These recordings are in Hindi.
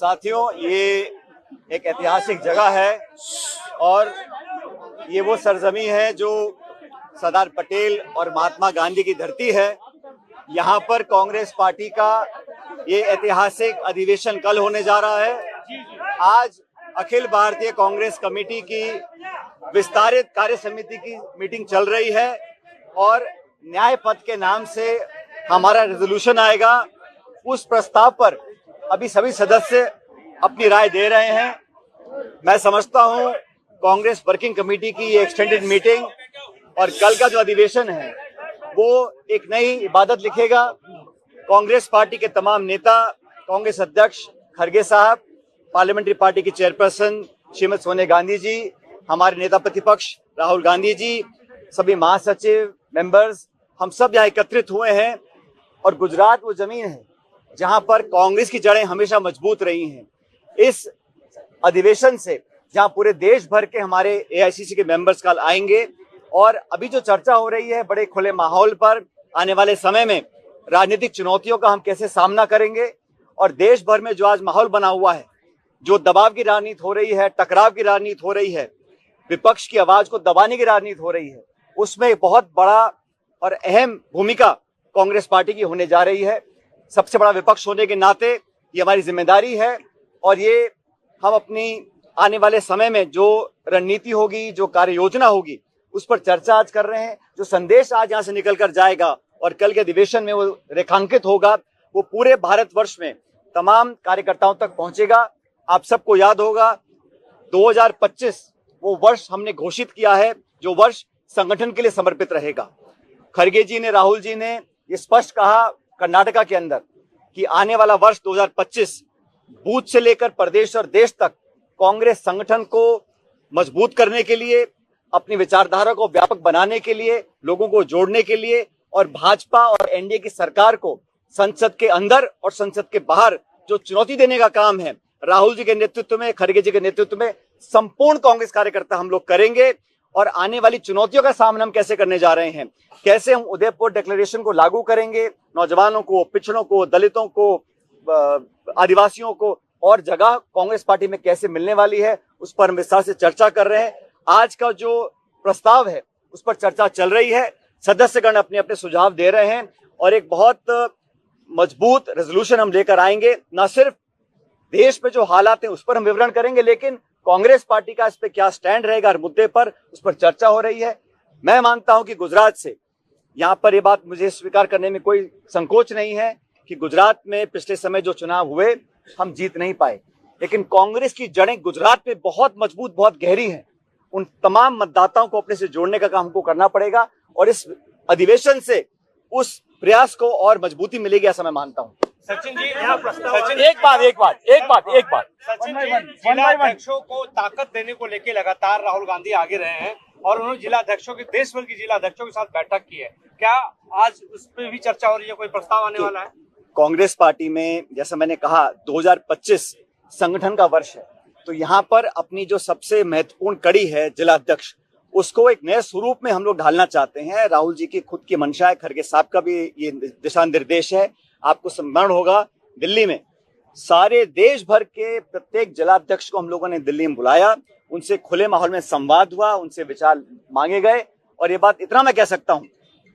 साथियों, ये एक ऐतिहासिक जगह है और ये वो सरजमी है जो सरदार पटेल और महात्मा गांधी की धरती है। यहाँ पर कांग्रेस पार्टी का ये ऐतिहासिक अधिवेशन कल होने जा रहा है। आज अखिल भारतीय कांग्रेस कमेटी की विस्तारित कार्य समिति की मीटिंग चल रही है और न्याय पथ के नाम से हमारा रेजोल्यूशन आएगा। उस प्रस्ताव पर अभी सभी सदस्य अपनी राय दे रहे हैं। मैं समझता हूं कांग्रेस वर्किंग कमेटी की ये एक्सटेंडेड मीटिंग और कल का जो अधिवेशन है वो एक नई इबादत लिखेगा। कांग्रेस पार्टी के तमाम नेता, कांग्रेस अध्यक्ष खड़गे साहब, पार्लियामेंट्री पार्टी की चेयरपर्सन श्रीमती सोनिया गांधी जी, हमारे नेता प्रतिपक्ष राहुल गांधी जी, सभी महासचिव, मेंबर्स, हम सब यहाँ एकत्रित हुए हैं। और गुजरात वो जमीन है जहां पर कांग्रेस की जड़ें हमेशा मजबूत रही हैं। इस अधिवेशन से जहां पूरे देश भर के हमारे एआईसीसी के मेंबर्स कल आएंगे और अभी जो चर्चा हो रही है बड़े खुले माहौल पर, आने वाले समय में राजनीतिक चुनौतियों का हम कैसे सामना करेंगे और देश भर में जो आज माहौल बना हुआ है, जो दबाव की राजनीति हो रही है, टकराव की राजनीति हो रही है, विपक्ष की आवाज को दबाने की राजनीति हो रही है, उसमें बहुत बड़ा और अहम भूमिका कांग्रेस पार्टी की होने जा रही है। सबसे बड़ा विपक्ष होने के नाते ये हमारी जिम्मेदारी है और ये हम अपनी आने वाले समय में जो रणनीति होगी, जो कार्य योजना होगी, उस पर चर्चा आज कर रहे हैं। जो संदेश आज यहाँ से निकल कर जाएगा और कल के अधिवेशन में वो रेखांकित होगा, वो पूरे भारतवर्ष में तमाम कार्यकर्ताओं तक पहुंचेगा। आप सबको याद होगा 2025 वो वर्ष हमने घोषित किया है जो वर्ष संगठन के लिए समर्पित रहेगा। खड़गे जी ने, राहुल जी ने ये स्पष्ट कहा कर्नाटका के अंदर कि आने वाला वर्ष 2025 बूथ से लेकर प्रदेश और देश तक कांग्रेस संगठन को मजबूत करने के लिए, अपनी विचारधारा को व्यापक बनाने के लिए, लोगों को जोड़ने के लिए और भाजपा और एनडीए की सरकार को संसद के अंदर और संसद के बाहर जो चुनौती देने का काम है, राहुल जी के नेतृत्व में, खड़गे जी के नेतृत्व में संपूर्ण कांग्रेस कार्यकर्ता हम लोग करेंगे। और आने वाली चुनौतियों का सामना हम कैसे करने जा रहे हैं, कैसे हम उदयपुर डिक्लेरेशन को लागू करेंगे, नौजवानों को, पिछड़ों को, दलितों को, आदिवासियों को और जगह कांग्रेस पार्टी में कैसे मिलने वाली है, उस पर हम विस्तार से चर्चा कर रहे हैं। आज का जो प्रस्ताव है उस पर चर्चा चल रही है, सदस्यगण अपने अपने सुझाव दे रहे हैं और एक बहुत मजबूत रेजोल्यूशन हम लेकर आएंगे। न सिर्फ देश में जो हालात हैं उस पर हम विवरण करेंगे, लेकिन कांग्रेस पार्टी का इस पे क्या स्टैंड रहेगा हर मुद्दे पर, उस पर चर्चा हो रही है। मैं मानता हूं कि गुजरात से, यहाँ पर ये बात मुझे स्वीकार करने में कोई संकोच नहीं है कि गुजरात में पिछले समय जो चुनाव हुए हम जीत नहीं पाए, लेकिन कांग्रेस की जड़ें गुजरात में बहुत मजबूत, बहुत गहरी हैं। उन तमाम मतदाताओं को अपने से जोड़ने का काम हमको करना पड़ेगा और इस अधिवेशन से उस प्रयास को और मजबूती मिलेगी, ऐसा मैं मानता हूँ। सचिन जी, सचिन एक बात सचिन जी, जिला अध्यक्षों को ताकत देने को लेकर लगातार राहुल गांधी आगे रहे हैं और उन्होंने जिला अध्यक्षों की, देश भर की जिला अध्यक्षों के साथ बैठक की है। क्या आज उस पर भी चर्चा हो रही है, कोई प्रस्ताव आने वाला है? कांग्रेस पार्टी में जैसा मैंने कहा 2025 संगठन का वर्ष है, तो यहाँ पर अपनी जो सबसे महत्वपूर्ण कड़ी है जिला अध्यक्ष, उसको एक नए स्वरूप में हम लोग ढालना चाहते हैं। राहुल जी की खुद की मंशा है, खड़गे साहब का भी ये दिशा निर्देश है। आपको स्मरण होगा दिल्ली में सारे देश भर के प्रत्येक जिलाध्यक्ष को हम लोगों ने दिल्ली में बुलाया, उनसे खुले माहौल में संवाद हुआ, उनसे विचार मांगे गए और ये बात इतना मैं कह सकता हूं,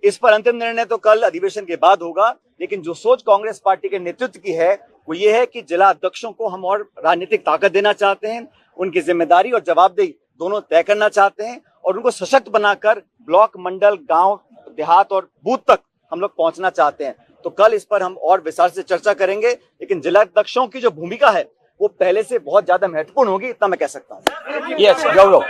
इस पर अंतिम निर्णय तो कल अधिवेशन के बाद होगा, लेकिन जो सोच कांग्रेस पार्टी के नेतृत्व की है वो ये है कि जिला अध्यक्षों को हम और राजनीतिक ताकत देना चाहते हैं, उनकी जिम्मेदारी और जवाबदेही दोनों तय करना चाहते हैं और उनको सशक्त बनाकर ब्लॉक, मंडल, गांव, देहात और बूथ तक हम लोग पहुंचना चाहते हैं। तो कल इस पर हम और विस्तार से चर्चा करेंगे, लेकिन जिला अध्यक्षों की जो भूमिका है वो पहले से बहुत ज्यादा महत्वपूर्ण होगी, इतना मैं कह सकता हूँ। यस, गौरव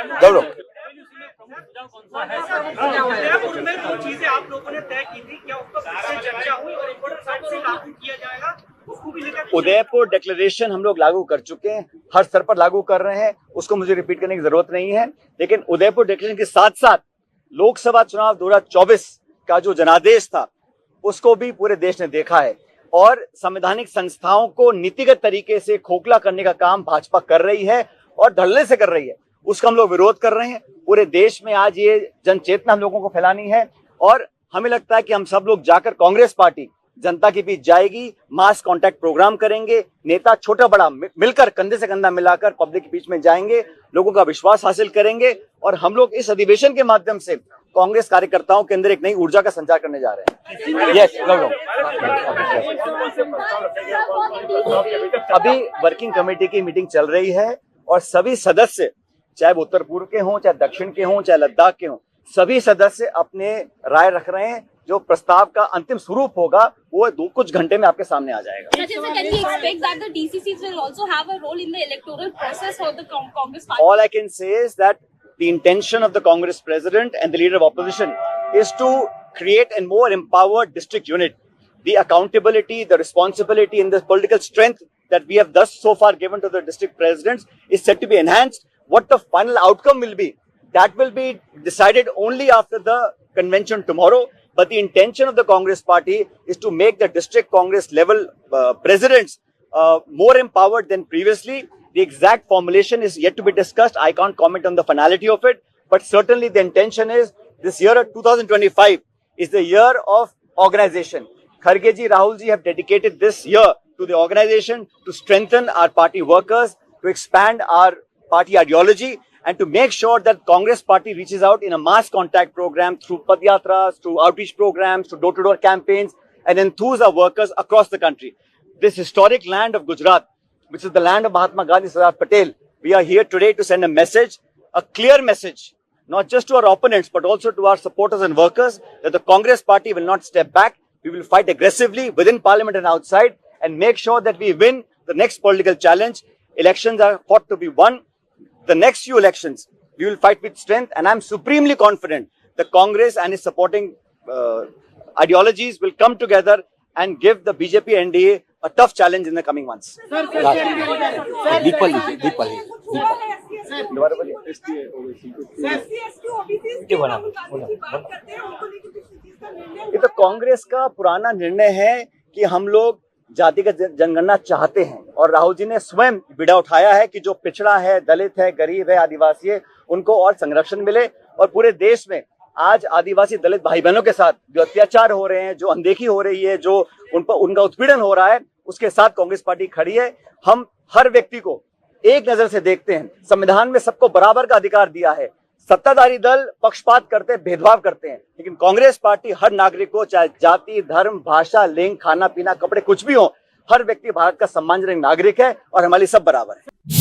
चीजें आप लोगों ने तय की थी, क्या उसका फिर से चर्चा हुई और एक से लागू किया जाएगा? उदयपुर डिक्लेरेशन हम लोग लागू कर चुके हैं, हर स्तर पर लागू कर रहे हैं, उसको मुझे रिपीट करने की जरूरत नहीं है। लेकिन उदयपुर डिक्लेरेशन के साथ साथ लोकसभा चुनाव 2024 का जो जनादेश था उसको भी पूरे देश ने देखा है और संवैधानिक संस्थाओं को नीतिगत तरीके से खोखला करने का काम भाजपा कर रही है और धड़ल्ले से कर रही है, उसका हम लोग विरोध कर रहे हैं। पूरे देश में आज ये जन चेतना हम लोगों को फैलानी है और हमें लगता है कि हम सब लोग जाकर कांग्रेस पार्टी जनता के बीच जाएगी, मास कांटेक्ट प्रोग्राम करेंगे, नेता छोटा बड़ा मिलकर कंधे से कंधा मिलाकर पब्लिक के बीच में जाएंगे, लोगों का विश्वास हासिल करेंगे और हम लोग इस अधिवेशन के माध्यम से कांग्रेस कार्यकर्ताओं के अंदर एक नई ऊर्जा का संचार करने जा रहे हैं। यस, अभी वर्किंग कमेटी की मीटिंग चल रही है और सभी सदस्य, चाहे वो उत्तर पूर्व के हों, चाहे दक्षिण के हों, चाहे लद्दाख के हों, सभी सदस्य अपने राय रख रहे हैं। जो प्रस्ताव का अंतिम स्वरूप होगा वो कुछ घंटे में आपके सामने आ जाएगा। All I can say is that the intention of the Congress president and the leader of opposition is to create a more empowered district unit. The accountability, the responsibility and the political strength that we have thus so far given to the district presidents is set to be enhanced. What the final outcome will be, that will be decided only after the convention tomorrow. But the intention of the Congress party is to make the district Congress level presidents more empowered than previously. The exact formulation is yet to be discussed. I can't comment on the finality of it, but certainly the intention is this year of 2025 is the year of organization. Kharge ji, Rahul ji have dedicated this year to the organization, to strengthen our party workers, to expand our party ideology, and to make sure that Congress party reaches out in a mass contact program through padyatras, through outreach programs, through door-to-door campaigns, and enthuse our workers across the country. This historic land of Gujarat, which is the land of Mahatma Gandhi, Sardar Patel, we are here today to send a message, a clear message, not just to our opponents, but also to our supporters and workers, that the Congress party will not step back. We will fight aggressively within parliament and outside and make sure that we win the next political challenge. Elections are fought to be won. The next few elections, we will fight with strength, and I'm supremely confident that Congress and its supporting ideologies will come together and give the BJP NDA a tough challenge in the coming months. ये तो कांग्रेस का पुराना निर्णय है कि हम लोग जातिगत जनगणना चाहते हैं और राहुल जी ने स्वयं बीड़ा उठाया है कि जो पिछड़ा है, दलित है, गरीब है, आदिवासी है, उनको और संरक्षण मिले। और पूरे देश में आज आदिवासी दलित भाई बहनों के साथ जो अत्याचार हो रहे हैं, जो अनदेखी हो रही है, जो उनका उत्पीड़न हो रहा है, उसके साथ कांग्रेस पार्टी खड़ी है। हम हर व्यक्ति को एक नजर से देखते हैं। संविधान में सबको बराबर का अधिकार दिया है। सत्ताधारी दल पक्षपात करते हैं, भेदभाव करते हैं, लेकिन कांग्रेस पार्टी हर नागरिक को, चाहे जाति, धर्म, भाषा, लिंग, खाना पीना, कपड़े कुछ भी हो, हर व्यक्ति भारत का सम्मानजनक नागरिक है और हमारे सब बराबर है।